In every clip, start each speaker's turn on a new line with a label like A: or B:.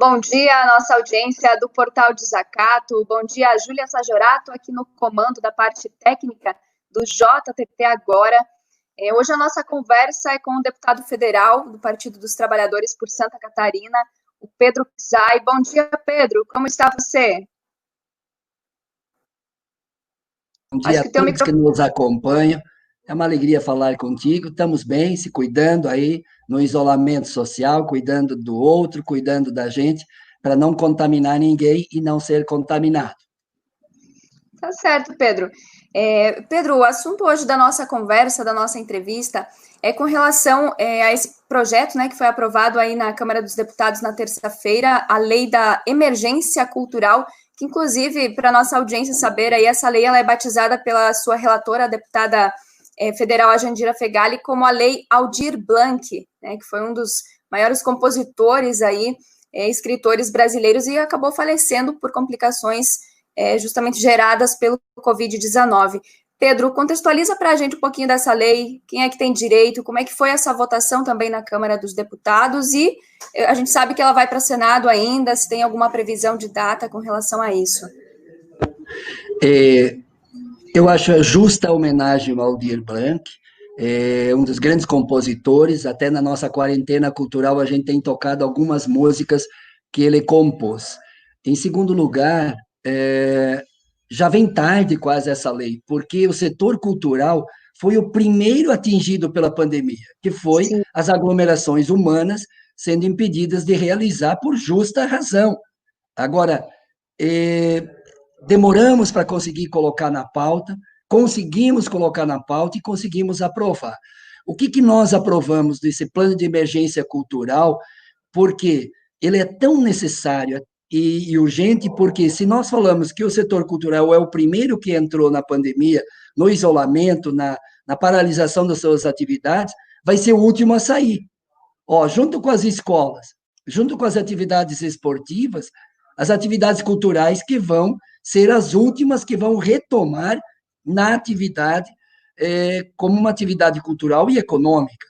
A: Bom dia à nossa audiência do Portal Desacato. Bom dia a Júlia Sajorato, aqui no comando da parte técnica do JTT Agora. Hoje a nossa conversa é com o deputado federal do Partido dos Trabalhadores por Santa Catarina, o Pedro Pizai. Bom dia, Pedro. Como está você?
B: Bom dia a todos que nos acompanham. É uma alegria falar contigo. Estamos bem, se cuidando aí no isolamento social, cuidando do outro, cuidando da gente, para não contaminar ninguém e não ser contaminado.
A: Tá certo, Pedro. Pedro, o assunto hoje da nossa conversa, da nossa entrevista, é com relação a esse projeto, né, que foi aprovado aí na Câmara dos Deputados na terça-feira, a Lei da Emergência Cultural, que inclusive, para a nossa audiência saber, aí, essa lei ela é batizada pela sua relatora, a deputada federal a Jandira Fegali, como a Lei Aldir Blanc, né, que foi um dos maiores compositores aí, escritores brasileiros, e acabou falecendo por complicações justamente geradas pelo Covid-19. Pedro, contextualiza para a gente um pouquinho dessa lei, quem é que tem direito, como é que foi essa votação também na Câmara dos Deputados, e a gente sabe que ela vai para o Senado ainda, se tem alguma previsão de data com relação a isso.
B: Eu acho justa a homenagem ao Aldir Blanc, um dos grandes compositores. Até na nossa quarentena cultural a gente tem tocado algumas músicas que ele compôs. Em segundo lugar, já vem tarde quase essa lei, porque o setor cultural foi o primeiro atingido pela pandemia, que foi
A: Sim.
B: as aglomerações humanas sendo impedidas de realizar por justa razão. Agora, demoramos para conseguir colocar na pauta, conseguimos colocar na pauta e conseguimos aprovar. O que nós aprovamos desse plano de emergência cultural? Porque ele é tão necessário e urgente, porque se nós falamos que o setor cultural é o primeiro que entrou na pandemia, no isolamento, na paralisação das suas atividades, vai ser o último a sair. Junto com as escolas, junto com as atividades esportivas, as atividades culturais que vão ser as últimas que vão retomar na atividade, como uma atividade cultural e econômica,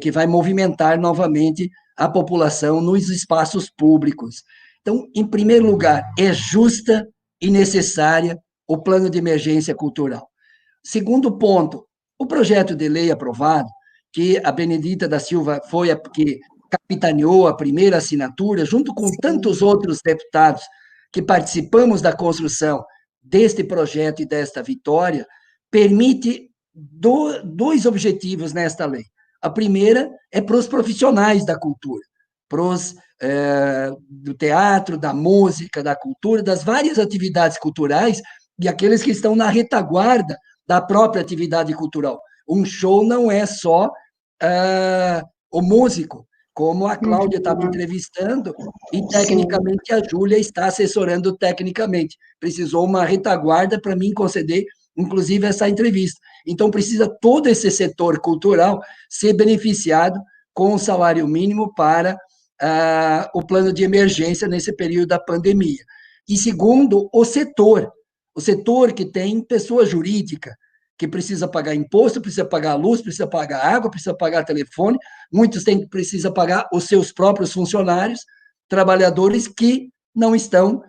B: que vai movimentar novamente a população nos espaços públicos. Então, em primeiro lugar, é justa e necessária o plano de emergência cultural. Segundo ponto, o projeto de lei aprovado, que a Benedita da Silva foi a que capitaneou a primeira assinatura, junto com tantos outros deputados que participamos da construção deste projeto e desta vitória, permite dois objetivos nesta lei. A primeira é para os profissionais da cultura, para os do teatro, da música, da cultura, das várias atividades culturais e aqueles que estão na retaguarda da própria atividade cultural. Um show não é só o músico, como a Cláudia está me entrevistando, e tecnicamente a Júlia está assessorando tecnicamente. Precisou uma retaguarda para mim conceder, inclusive, essa entrevista. Então, precisa todo esse setor cultural ser beneficiado com o salário mínimo para o plano de emergência nesse período da pandemia. E segundo, o setor que tem pessoa jurídica, que precisa pagar imposto, precisa pagar luz, precisa pagar água, precisa pagar telefone, muitos precisam pagar os seus próprios funcionários, trabalhadores que não estão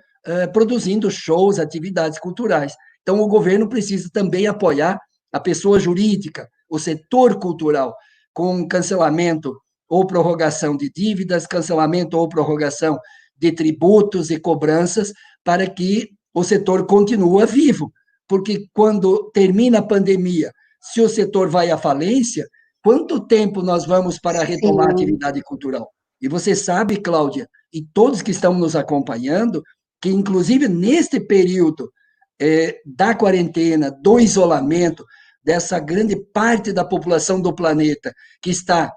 B: produzindo shows, atividades culturais. Então, o governo precisa também apoiar a pessoa jurídica, o setor cultural, com cancelamento ou prorrogação de dívidas, cancelamento ou prorrogação de tributos e cobranças, para que o setor continue vivo. Porque quando termina a pandemia, se o setor vai à falência, quanto tempo nós vamos para retomar a atividade cultural? E você sabe, Cláudia, e todos que estão nos acompanhando, que inclusive neste período da quarentena, do isolamento, dessa grande parte da população do planeta que está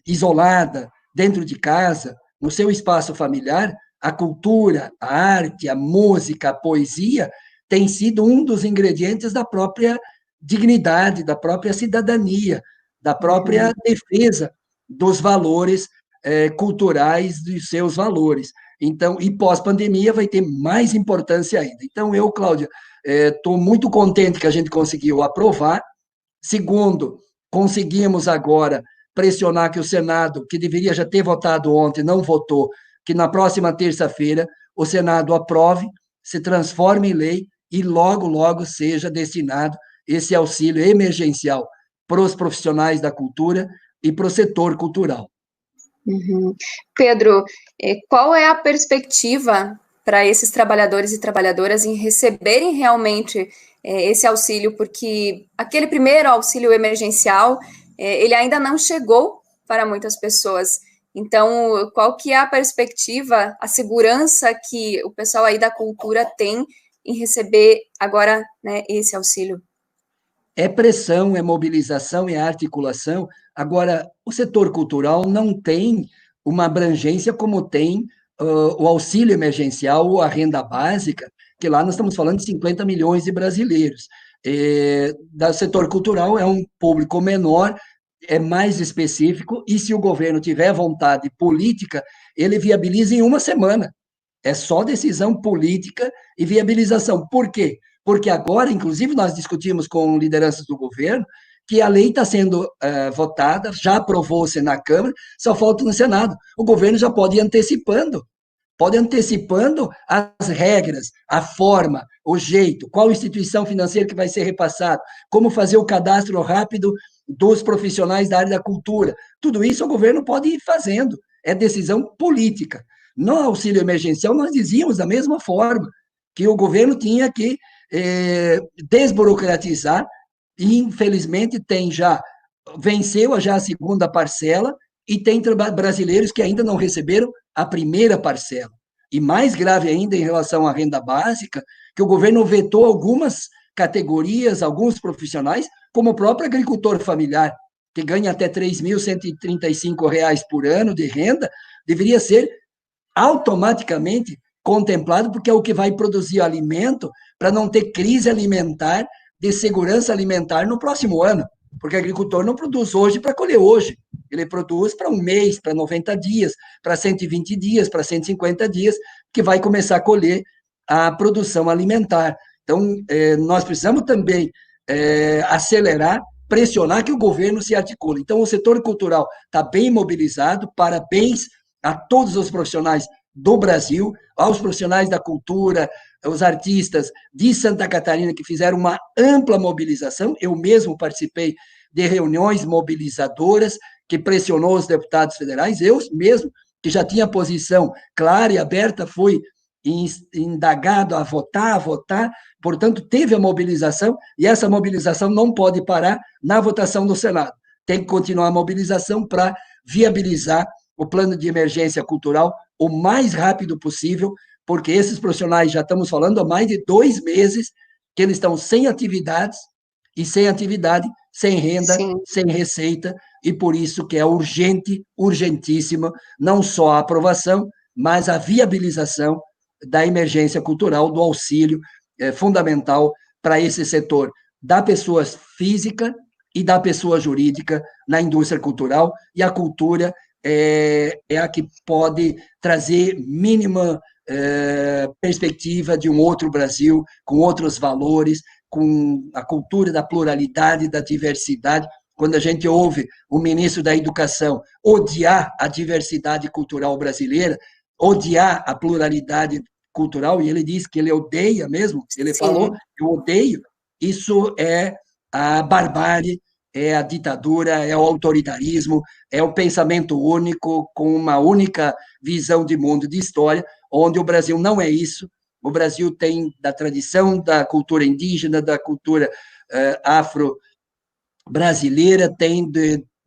B: isolada, dentro de casa, no seu espaço familiar, a cultura, a arte, a música, a poesia tem sido um dos ingredientes da própria dignidade, da própria cidadania, da própria defesa dos valores culturais, dos seus valores. Então, e pós-pandemia vai ter mais importância ainda. Então, eu, Cláudia, estou muito contente que a gente conseguiu aprovar. Segundo, conseguimos agora pressionar que o Senado, que deveria já ter votado ontem, não votou, que na próxima terça-feira o Senado aprove, se transforme em lei e logo, logo seja destinado esse auxílio emergencial para os profissionais da cultura e para o setor cultural.
A: Uhum. Pedro, qual é a perspectiva para esses trabalhadores e trabalhadoras em receberem realmente esse auxílio? Porque aquele primeiro auxílio emergencial, ele ainda não chegou para muitas pessoas. Então, qual que é a perspectiva, a segurança que o pessoal aí da cultura tem em receber agora, né, esse auxílio?
B: É pressão, é mobilização, é articulação. Agora, o setor cultural não tem uma abrangência como tem o auxílio emergencial ou a renda básica, que lá nós estamos falando de 50 milhões de brasileiros. Do setor cultural é um público menor, é mais específico, e se o governo tiver vontade política, ele viabiliza em uma semana. É só decisão política e viabilização. Por quê? Porque agora, inclusive, nós discutimos com lideranças do governo que a lei está sendo votada, já aprovou-se na Câmara, só falta no Senado. O governo já pode antecipando as regras, a forma, o jeito, qual instituição financeira que vai ser repassado, como fazer o cadastro rápido dos profissionais da área da cultura. Tudo isso o governo pode ir fazendo, é decisão política. No auxílio emergencial, nós dizíamos da mesma forma, que o governo tinha que desburocratizar, e infelizmente venceu já a segunda parcela, e tem brasileiros que ainda não receberam a primeira parcela. E mais grave ainda em relação à renda básica, que o governo vetou algumas categorias, alguns profissionais, como o próprio agricultor familiar, que ganha até R$ 3.135 por ano de renda, deveria ser automaticamente contemplado, porque é o que vai produzir alimento para não ter crise alimentar, de segurança alimentar no próximo ano. Porque o agricultor não produz hoje para colher hoje, ele produz para um mês, para 90 dias, para 120 dias, para 150 dias, que vai começar a colher a produção alimentar. Então, nós precisamos também acelerar, pressionar que o governo se articule. Então, o setor cultural está bem mobilizado, parabéns a todos os profissionais do Brasil, aos profissionais da cultura, os artistas de Santa Catarina que fizeram uma ampla mobilização. Eu mesmo participei de reuniões mobilizadoras que pressionou os deputados federais. Eu mesmo, que já tinha posição clara e aberta, fui indagado a votar, portanto, teve a mobilização, e essa mobilização não pode parar na votação do Senado. Tem que continuar a mobilização para viabilizar o plano de emergência cultural o mais rápido possível, porque esses profissionais, já estamos falando há mais de 2 meses, que eles estão sem atividades, e sem atividade, sem renda, sim, sem receita, e por isso que é urgente, urgentíssima, não só a aprovação, mas a viabilização da emergência cultural, do auxílio fundamental para esse setor da pessoa física e da pessoa jurídica na indústria cultural, e a cultura é a que pode trazer mínima perspectiva de um outro Brasil, com outros valores, com a cultura da pluralidade, da diversidade. Quando a gente ouve o ministro da Educação odiar a diversidade cultural brasileira, odiar a pluralidade cultural, e ele diz que ele odeia mesmo, ele falou, eu odeio, isso é a barbárie, é a ditadura, é o autoritarismo, é o pensamento único, com uma única visão de mundo, de história, onde o Brasil não é isso. O Brasil tem da tradição da cultura indígena, da cultura afro-brasileira, tem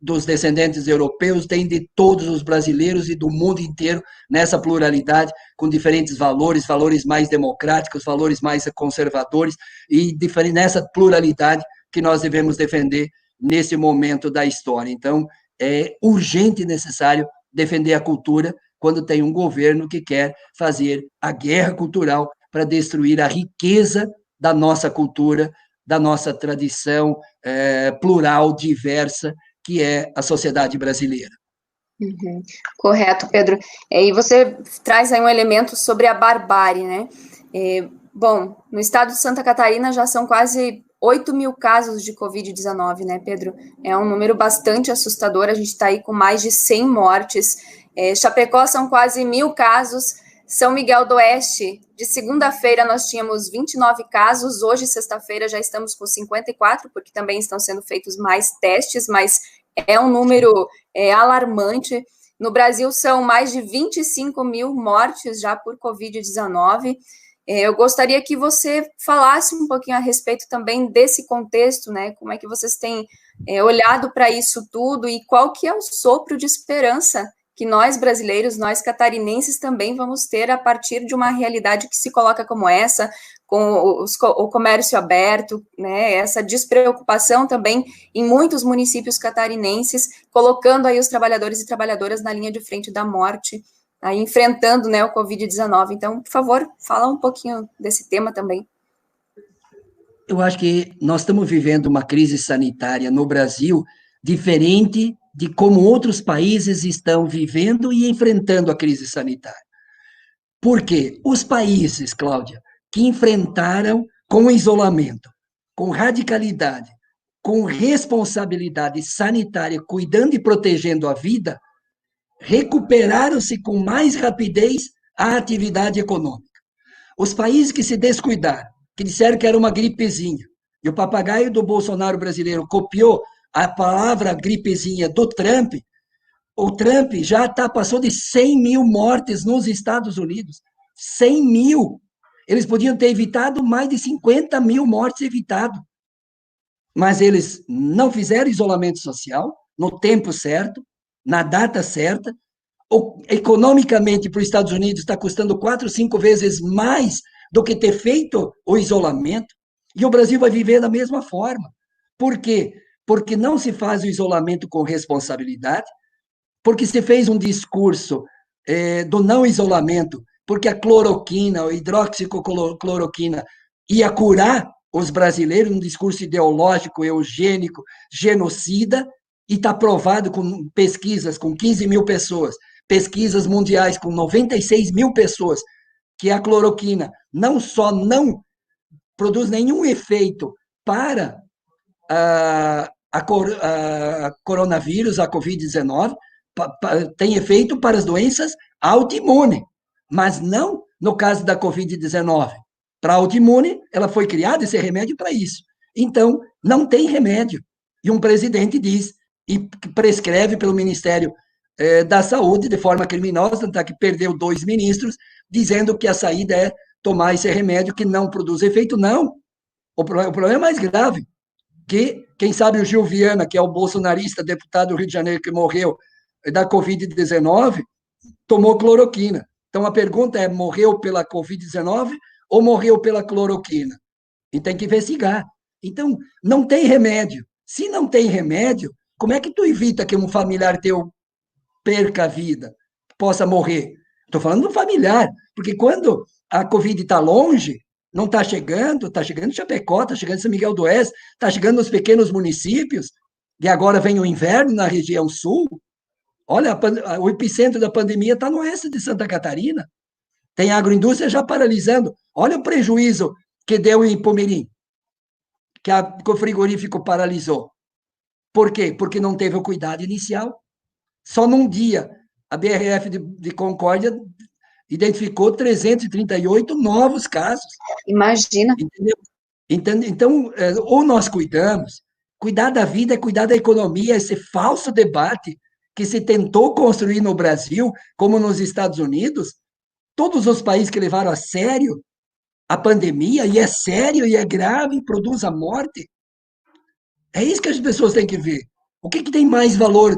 B: dos descendentes europeus, tem de todos os brasileiros e do mundo inteiro nessa pluralidade, com diferentes valores, valores mais democráticos, valores mais conservadores, e nessa pluralidade que nós devemos defender nesse momento da história. Então, é urgente e necessário defender a cultura quando tem um governo que quer fazer a guerra cultural para destruir a riqueza da nossa cultura, da nossa tradição plural, diversa, que é a sociedade brasileira.
A: Uhum. Correto, Pedro. E você traz aí um elemento sobre a barbárie, né? Bom, no estado de Santa Catarina já são quase 8 mil casos de Covid-19, né, Pedro? É um número bastante assustador, a gente está aí com mais de 100 mortes. Chapecó são quase 1.000 casos. São Miguel do Oeste, de segunda-feira nós tínhamos 29 casos, hoje, sexta-feira, já estamos com 54, porque também estão sendo feitos mais testes, mas é um número alarmante. No Brasil, são mais de 25 mil mortes já por Covid-19. Eu gostaria que você falasse um pouquinho a respeito também desse contexto, né? Como é que vocês têm olhado para isso tudo e qual que é o sopro de esperança que nós brasileiros, nós catarinenses também vamos ter a partir de uma realidade que se coloca como essa, com o comércio aberto, né, essa despreocupação também em muitos municípios catarinenses, colocando aí os trabalhadores e trabalhadoras na linha de frente da morte, aí enfrentando, né, o Covid-19. Então, por favor, fala um pouquinho desse tema também.
B: Eu acho que nós estamos vivendo uma crise sanitária no Brasil diferente de como outros países estão vivendo e enfrentando a crise sanitária. Por quê? Os países, Cláudia, que enfrentaram com isolamento, com radicalidade, com responsabilidade sanitária, cuidando e protegendo a vida, recuperaram-se com mais rapidez a atividade econômica. Os países que se descuidaram, que disseram que era uma gripezinha, e o papagaio do Bolsonaro brasileiro copiou a palavra gripezinha do Trump, o Trump já passou de 100 mil mortes nos Estados Unidos. 100 mil. Eles podiam ter evitado mais de 50 mil mortes evitado. Mas eles não fizeram isolamento social no tempo certo, na data certa. Economicamente, para os Estados Unidos, está custando 4, 5 vezes mais do que ter feito o isolamento. E o Brasil vai viver da mesma forma. Por quê? Porque não se faz o isolamento com responsabilidade, porque se fez um discurso do não isolamento, porque a cloroquina, a hidroxicloroquina, ia curar os brasileiros, um discurso ideológico, eugênico, genocida, e está provado com pesquisas com 15 mil pessoas, pesquisas mundiais com 96 mil pessoas, que a cloroquina não só não produz nenhum efeito para a coronavírus, a Covid-19, tem efeito para as doenças autoimunes, mas não no caso da Covid-19. Para autoimune, ela foi criada esse remédio para isso. Então, não tem remédio. E um presidente diz, e prescreve pelo Ministério da Saúde, de forma criminosa, tanto que perdeu 2 ministros, dizendo que a saída é tomar esse remédio que não produz efeito. Não. O problema é mais grave, que, quem sabe o Gil Viana, que é o bolsonarista, deputado do Rio de Janeiro, que morreu da Covid-19, tomou cloroquina. Então, a pergunta é, morreu pela Covid-19 ou morreu pela cloroquina? E tem que investigar. Então, não tem remédio. Se não tem remédio, como é que tu evita que um familiar teu perca a vida, possa morrer? Estou falando do familiar, porque quando a Covid está longe, não está chegando em Chapecó, está chegando em São Miguel do Oeste, está chegando nos pequenos municípios, e agora vem o inverno na região sul. Olha, o epicentro da pandemia está no oeste de Santa Catarina. Tem a agroindústria já paralisando. Olha o prejuízo que deu em Pomirim, que o frigorífico paralisou. Por quê? Porque não teve o cuidado inicial. Só num dia, a BRF de Concórdia identificou 338 novos casos.
A: Imagina.
B: Entendeu? Então, ou nós cuidamos, cuidar da vida é cuidar da economia, esse falso debate que se tentou construir no Brasil, como nos Estados Unidos, todos os países que levaram a sério a pandemia, e é sério, e é grave, e produz a morte. É isso que as pessoas têm que ver. O que tem mais valor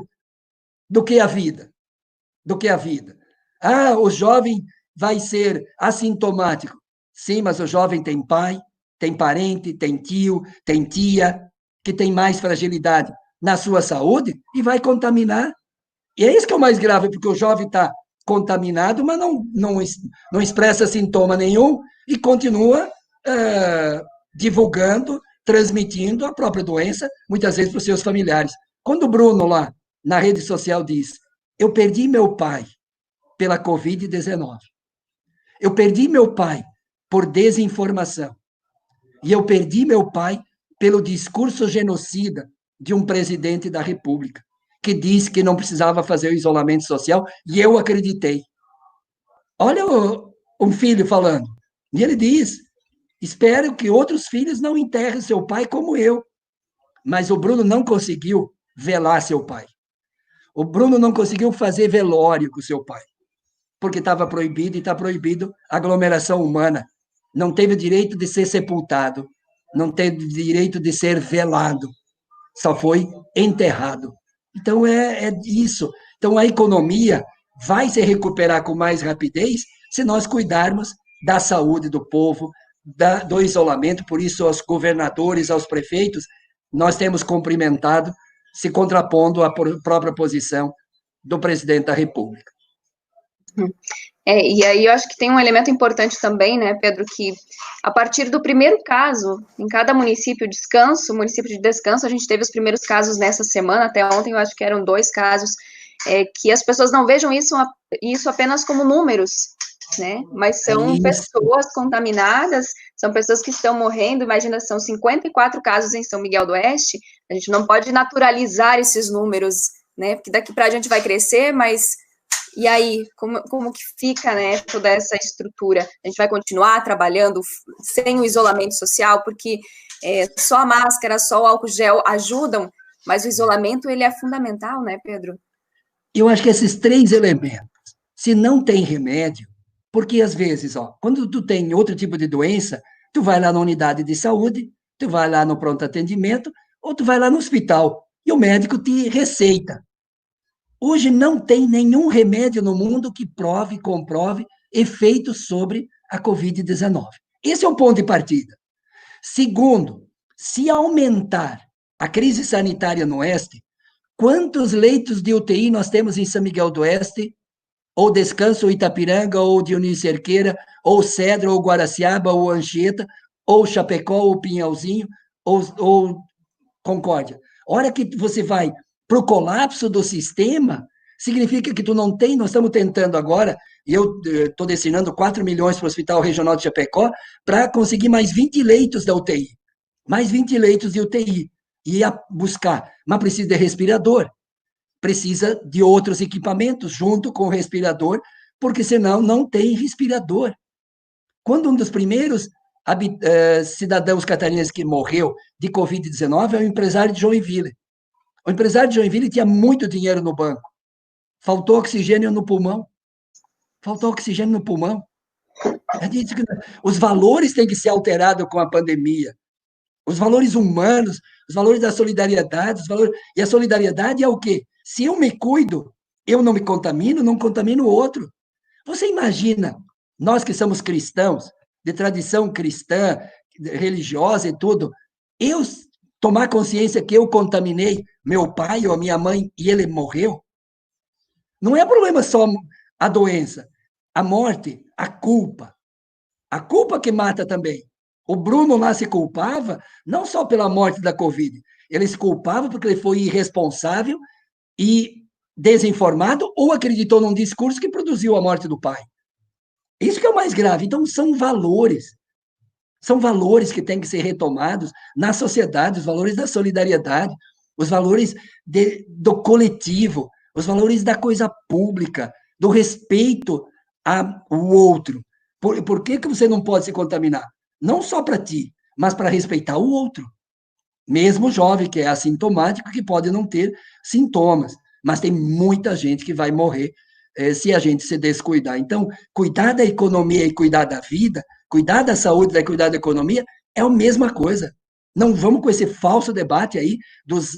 B: do que a vida? Do que a vida? Ah, o jovem vai ser assintomático. Sim, mas o jovem tem pai, tem parente, tem tio, tem tia, que tem mais fragilidade na sua saúde e vai contaminar. E é isso que é o mais grave, porque o jovem está contaminado, mas não expressa sintoma nenhum e continua divulgando, transmitindo a própria doença, muitas vezes para os seus familiares. Quando o Bruno, lá na rede social, diz: eu perdi meu pai pela Covid-19, eu perdi meu pai por desinformação, e eu perdi meu pai pelo discurso genocida de um presidente da República, que disse que não precisava fazer o isolamento social, e eu acreditei. Olha um filho falando, e ele diz: espero que outros filhos não enterrem seu pai como eu. Mas o Bruno não conseguiu velar seu pai. O Bruno não conseguiu fazer velório com seu pai, porque estava proibido e está proibido aglomeração humana. Não teve direito de ser sepultado, não teve direito de ser velado, só foi enterrado. Então, é isso. Então, a economia vai se recuperar com mais rapidez se nós cuidarmos da saúde do povo, do isolamento. Por isso, aos governadores, aos prefeitos, nós temos cumprimentado, se contrapondo à própria posição do presidente da República.
A: E aí eu acho que tem um elemento importante também, né, Pedro, que a partir do primeiro caso, em cada município de descanso, a gente teve os primeiros casos nessa semana, até ontem eu acho que eram 2 casos, que as pessoas não vejam isso apenas como números, né, mas são pessoas contaminadas, são pessoas que estão morrendo. Imagina, são 54 casos em São Miguel do Oeste, a gente não pode naturalizar esses números, né, porque daqui para a gente vai crescer, mas e aí, como que fica, né, toda essa estrutura? A gente vai continuar trabalhando sem o isolamento social, porque só a máscara, só o álcool gel ajudam, mas o isolamento, ele é fundamental, né, Pedro?
B: Eu acho que esses 3 elementos, se não tem remédio, porque às vezes, quando tu tem outro tipo de doença, tu vai lá na unidade de saúde, tu vai lá no pronto atendimento, ou tu vai lá no hospital, e o médico te receita. Hoje não tem nenhum remédio no mundo que comprove efeitos sobre a Covid-19. Esse é o ponto de partida. Segundo, se aumentar a crise sanitária no Oeste, quantos leitos de UTI nós temos em São Miguel do Oeste, ou Descanso, ou Itapiranga, ou Dionísio Cerqueira, ou Cedro, ou Guaraciaba, ou Anchieta, ou Chapecó, ou Pinhalzinho, ou Concórdia. A hora que você vai para o colapso do sistema, significa que tu não tem, nós estamos tentando agora, e eu estou destinando 4 milhões para o Hospital Regional de Chapecó, para conseguir mais 20 leitos da UTI, mais 20 leitos de UTI, e buscar, mas precisa de respirador, precisa de outros equipamentos junto com o respirador, porque senão não tem respirador. Quando um dos primeiros cidadãos catarinenses que morreu de Covid-19 é o empresário de Joinville. O empresário de Joinville tinha muito dinheiro no banco. Faltou oxigênio no pulmão. Faltou oxigênio no pulmão. Os valores têm que ser alterados com a pandemia. Os valores humanos, os valores da solidariedade. E a solidariedade é o quê? Se eu me cuido, eu não me contamino, não contamino o outro. Você imagina, nós que somos cristãos, de tradição cristã, religiosa e tudo, eu tomar consciência que eu contaminei meu pai ou a minha mãe e ele morreu? Não é problema só a doença, a morte, a culpa. A culpa que mata também. O Bruno lá se culpava, não só pela morte da Covid, ele se culpava porque ele foi irresponsável e desinformado ou acreditou num discurso que produziu a morte do pai. Isso que é o mais grave. Então, são valores que têm que ser retomados na sociedade, os valores da solidariedade, os valores do coletivo, os valores da coisa pública, do respeito ao outro. Por que você não pode se contaminar? Não só para ti, mas para respeitar o outro. Mesmo o jovem, que é assintomático, que pode não ter sintomas, mas tem muita gente que vai morrer se a gente se descuidar. Então, cuidar da economia e cuidar da vida, cuidar da saúde e cuidar da economia, é a mesma coisa. Não vamos com esse falso debate aí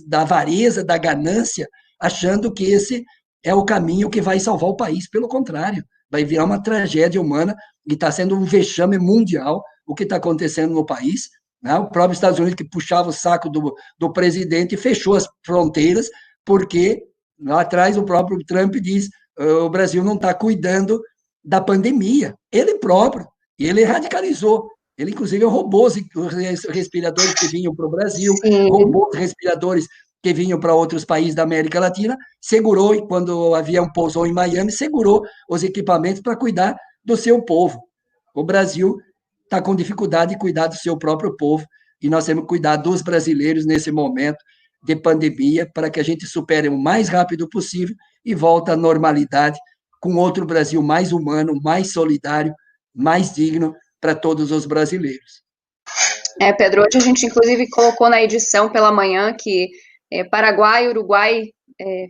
B: da avareza, da ganância, achando que esse é o caminho que vai salvar o país. Pelo contrário, vai virar uma tragédia humana e está sendo um vexame mundial o que está acontecendo no país. Né? O próprio Estados Unidos, que puxava o saco do presidente, fechou as fronteiras, porque lá atrás o próprio Trump diz o Brasil não está cuidando da pandemia. Ele próprio. E ele radicalizou. Ele, inclusive, roubou os respiradores que vinham para o Brasil, roubou os respiradores que vinham para outros países da América Latina, segurou, e quando o avião pousou em Miami, segurou os equipamentos para cuidar do seu povo. O Brasil está com dificuldade de cuidar do seu próprio povo, e nós temos que cuidar dos brasileiros nesse momento de pandemia para que a gente supere o mais rápido possível e volte à normalidade com outro Brasil mais humano, mais solidário, mais digno para todos os brasileiros.
A: Pedro, hoje a gente inclusive colocou na edição pela manhã que Paraguai e Uruguai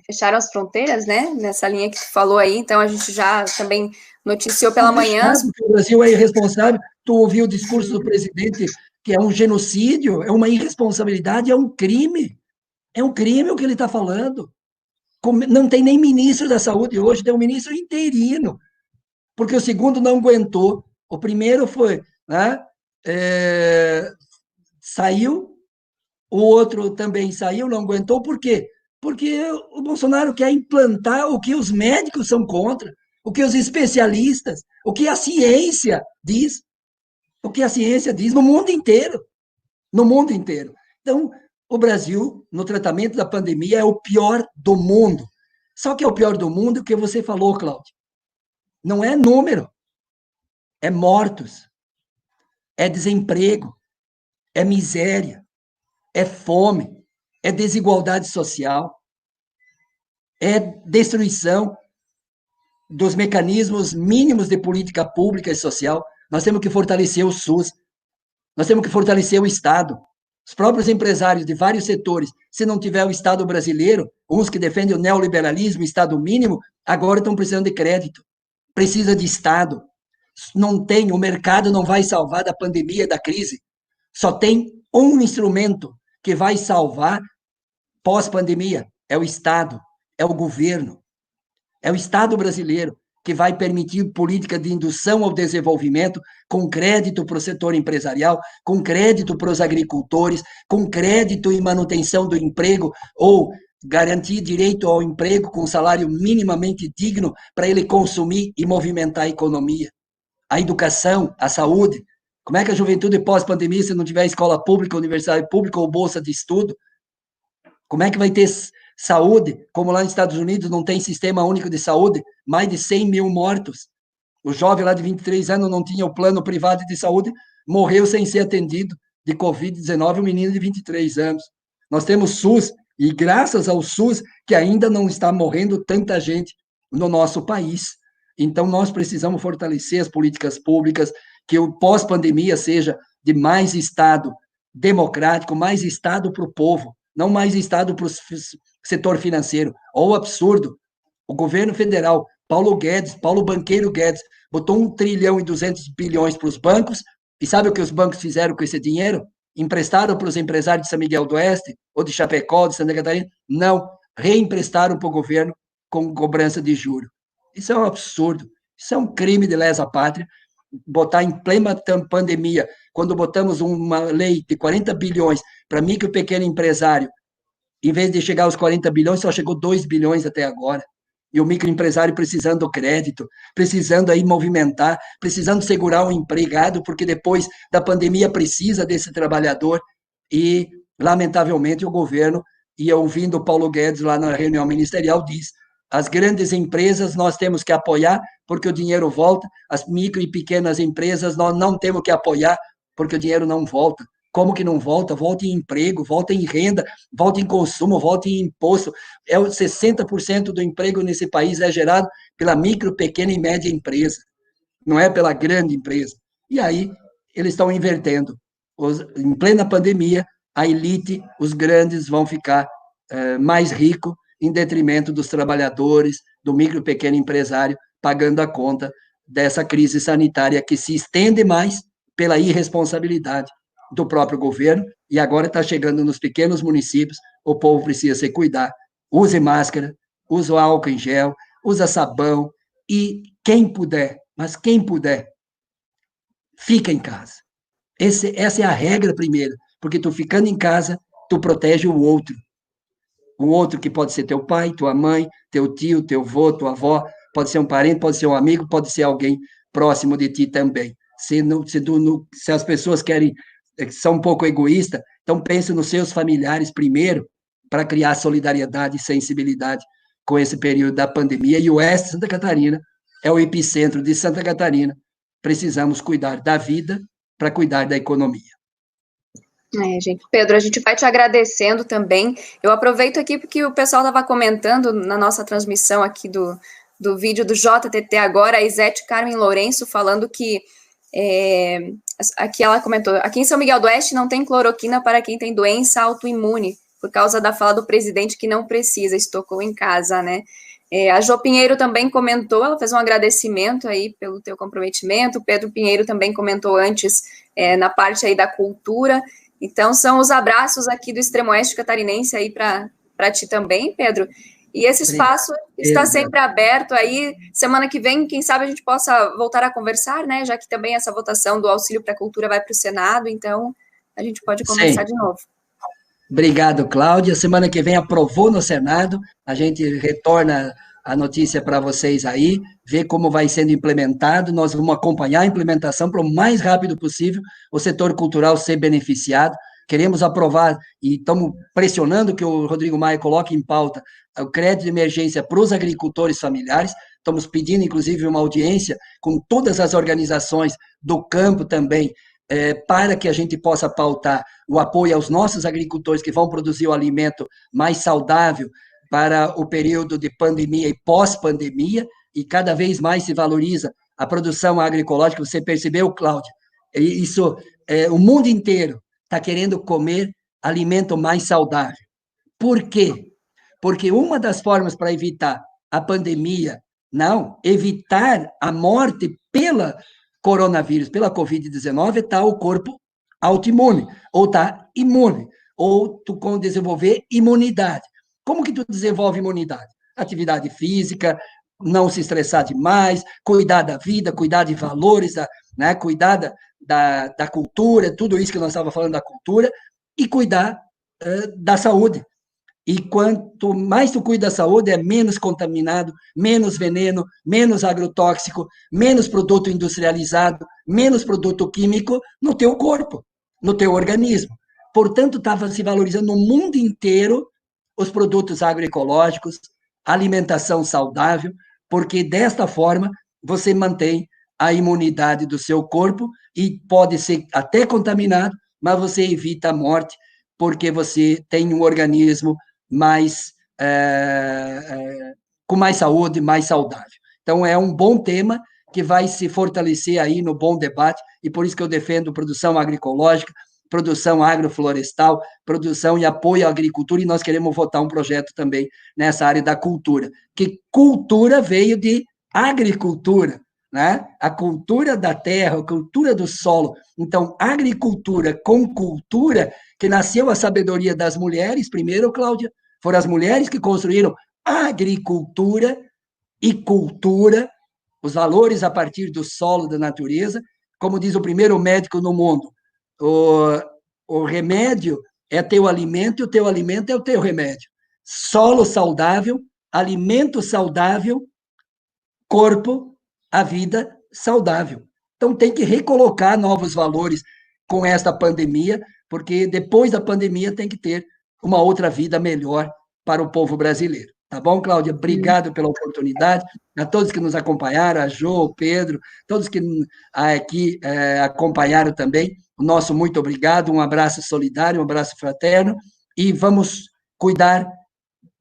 A: fecharam as fronteiras, né? Nessa linha que tu falou aí, então a gente já também noticiou pela manhã.
B: O Brasil é irresponsável. Tu ouviu o discurso do presidente que é um genocídio, é uma irresponsabilidade, é um crime. É um crime o que ele está falando. Não tem nem ministro da saúde hoje, tem um ministro interino, porque o segundo não aguentou. O primeiro foi, né, saiu, o outro também saiu, não aguentou, por quê? Porque o Bolsonaro quer implantar o que os médicos são contra, o que os especialistas, o que a ciência diz, no mundo inteiro, no mundo inteiro. Então, o Brasil, no tratamento da pandemia, é o pior do mundo. Só que é o pior do mundo o que você falou, Cláudio. Não é número, é mortos, é desemprego, é miséria, é fome, é desigualdade social, é destruição dos mecanismos mínimos de política pública e social. Nós temos que fortalecer o SUS, nós temos que fortalecer o Estado. Os próprios empresários de vários setores, se não tiver o Estado brasileiro, uns que defendem o neoliberalismo, Estado mínimo, agora estão precisando de crédito. Precisa de Estado. Não tem, o mercado não vai salvar da pandemia, da crise. Só tem um instrumento que vai salvar pós-pandemia, é o Estado, é o governo, é o Estado brasileiro que vai permitir política de indução ao desenvolvimento com crédito para o setor empresarial, com crédito para os agricultores, com crédito e manutenção do emprego ou garantir direito ao emprego com salário minimamente digno para ele consumir e movimentar a economia. A educação, a saúde. Como é que a juventude pós-pandemia, se não tiver escola pública, universidade pública ou bolsa de estudo? Como é que vai ter saúde? Como lá nos Estados Unidos não tem sistema único de saúde, mais de 100 mil mortos. O jovem lá de 23 anos não tinha o plano privado de saúde, morreu sem ser atendido de Covid-19, um menino de 23 anos. Nós temos SUS, e graças ao SUS, que ainda não está morrendo tanta gente no nosso país. Então, nós precisamos fortalecer as políticas públicas, que o pós-pandemia seja de mais Estado democrático, mais Estado para o povo, não mais Estado para o setor financeiro. Ou absurdo, o governo federal, Paulo Banqueiro Guedes, botou 1,2 trilhão para os bancos, e sabe o que os bancos fizeram com esse dinheiro? Emprestaram para os empresários de São Miguel do Oeste, ou de Chapecó, de Santa Catarina? Não, reemprestaram para o governo com cobrança de juros. Isso é um absurdo, isso é um crime de lesa pátria, botar em plena pandemia, quando botamos uma lei de 40 bilhões para micro e pequeno empresário, em vez de chegar aos 40 bilhões, só chegou 2 bilhões até agora. E o microempresário precisando do crédito, precisando aí movimentar, precisando segurar o empregado, porque depois da pandemia precisa desse trabalhador. E, lamentavelmente, o governo, e ouvindo o Paulo Guedes lá na reunião ministerial, diz: as grandes empresas nós temos que apoiar, porque o dinheiro volta, as micro e pequenas empresas nós não temos que apoiar, porque o dinheiro não volta. Como que não volta? Volta em emprego, volta em renda, volta em consumo, volta em imposto. 60% do emprego nesse país é gerado pela micro, pequena e média empresa, não é pela grande empresa. E aí eles estão invertendo. Em plena pandemia, a elite, os grandes vão ficar mais ricos em detrimento dos trabalhadores, do micro e pequeno empresário, pagando a conta dessa crise sanitária que se estende mais pela irresponsabilidade do próprio governo, e agora está chegando nos pequenos municípios, o povo precisa se cuidar. Use máscara, use o álcool em gel, use sabão, e quem puder, mas quem puder, fica em casa. Essa é a regra primeiro, porque tu ficando em casa, tu protege o outro. O outro que pode ser teu pai, tua mãe, teu tio, teu avô, tua avó, pode ser um parente, pode ser um amigo, pode ser alguém próximo de ti também. Se as pessoas querem são um pouco egoístas, então pense nos seus familiares primeiro, para criar solidariedade e sensibilidade com esse período da pandemia. E o Oeste de Santa Catarina é o epicentro de Santa Catarina. Precisamos cuidar da vida para cuidar da economia.
A: Gente, Pedro, a gente vai te agradecendo também. Eu aproveito aqui porque o pessoal estava comentando na nossa transmissão aqui do vídeo do JTT agora, a Isete Carmen Lourenço falando que aqui ela comentou, aqui em São Miguel do Oeste não tem cloroquina para quem tem doença autoimune, por causa da fala do presidente que não precisa, estocou em casa, né? A Jo Pinheiro também comentou, ela fez um agradecimento aí pelo teu comprometimento, o Pedro Pinheiro também comentou antes na parte aí da cultura. Então, são os abraços aqui do Extremo Oeste catarinense aí para ti também, Pedro. E esse espaço está sempre aberto aí. Semana que vem, quem sabe a gente possa voltar a conversar, né? Já que também essa votação do auxílio para a cultura vai para o Senado, então a gente pode conversar de novo.
B: Obrigado, Cláudia. Semana que vem aprovou no Senado, a gente retorna a notícia para vocês aí, ver como vai sendo implementado, nós vamos acompanhar a implementação para o mais rápido possível, o setor cultural ser beneficiado, queremos aprovar e estamos pressionando que o Rodrigo Maia coloque em pauta o crédito de emergência para os agricultores familiares, estamos pedindo, inclusive, uma audiência com todas as organizações do campo também, para que a gente possa pautar o apoio aos nossos agricultores que vão produzir o alimento mais saudável para o período de pandemia e pós-pandemia, e cada vez mais se valoriza a produção agroecológica. Você percebeu, Cláudia? Isso, o mundo inteiro está querendo comer alimento mais saudável. Por quê? Porque uma das formas para evitar a pandemia, evitar a morte pela coronavírus, pela Covid-19, está o corpo autoimune, ou está imune, ou tu desenvolver imunidade. Como que tu desenvolve imunidade? Atividade física, não se estressar demais, cuidar da vida, cuidar de valores, né, cuidar da cultura, tudo isso que nós estávamos falando da cultura, e cuidar da saúde. E quanto mais tu cuida da saúde, é menos contaminado, menos veneno, menos agrotóxico, menos produto industrializado, menos produto químico no teu corpo, no teu organismo. Portanto, estava se valorizando no mundo inteiro os produtos agroecológicos, alimentação saudável, porque desta forma você mantém a imunidade do seu corpo e pode ser até contaminado, mas você evita a morte, porque você tem um organismo mais com mais saúde, mais saudável. Então, é um bom tema que vai se fortalecer aí no bom debate, e por isso que eu defendo produção agroecológica, produção agroflorestal, produção e apoio à agricultura, e nós queremos votar um projeto também nessa área da cultura, que cultura veio de agricultura, né? A cultura da terra, a cultura do solo. Então, agricultura com cultura, que nasceu a sabedoria das mulheres, primeiro, Cláudia, foram as mulheres que construíram agricultura e cultura, os valores a partir do solo, da natureza, como diz o primeiro médico no mundo, o remédio é teu alimento e o teu alimento é o teu remédio. Solo saudável, alimento saudável, corpo, a vida saudável. Então, tem que recolocar novos valores com esta pandemia, porque depois da pandemia tem que ter uma outra vida melhor para o povo brasileiro. Tá bom, Cláudia? Obrigado pela oportunidade. A todos que nos acompanharam, a Jo, o Pedro, todos que aqui acompanharam também, o nosso muito obrigado, um abraço solidário, um abraço fraterno, e vamos cuidar,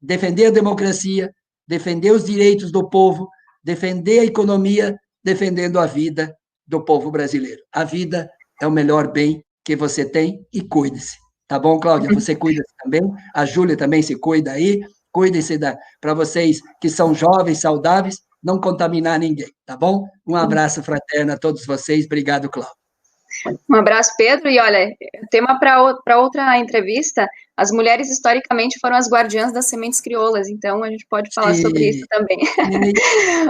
B: defender a democracia, defender os direitos do povo, defender a economia, defendendo a vida do povo brasileiro. A vida é o melhor bem que você tem, e cuide-se. Tá bom, Cláudia? Você cuida-se também, a Júlia também se cuida aí, cuidem-se para vocês que são jovens, saudáveis, não contaminar ninguém, tá bom? Um abraço fraterno a todos vocês, obrigado, Cláudia.
A: Um abraço, Pedro, e olha, tema para outra entrevista, as mulheres historicamente foram as guardiãs das sementes crioulas, então a gente pode falar sobre isso também.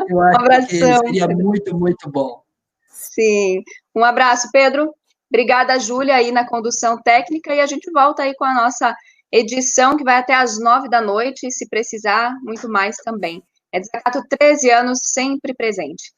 B: Eu acho que seria muito, muito bom.
A: Sim, um abraço, Pedro. Obrigada, Júlia, aí na condução técnica, e a gente volta aí com a nossa edição, que vai até às 21h, e se precisar, muito mais também. É Desacato 13 anos, sempre presente.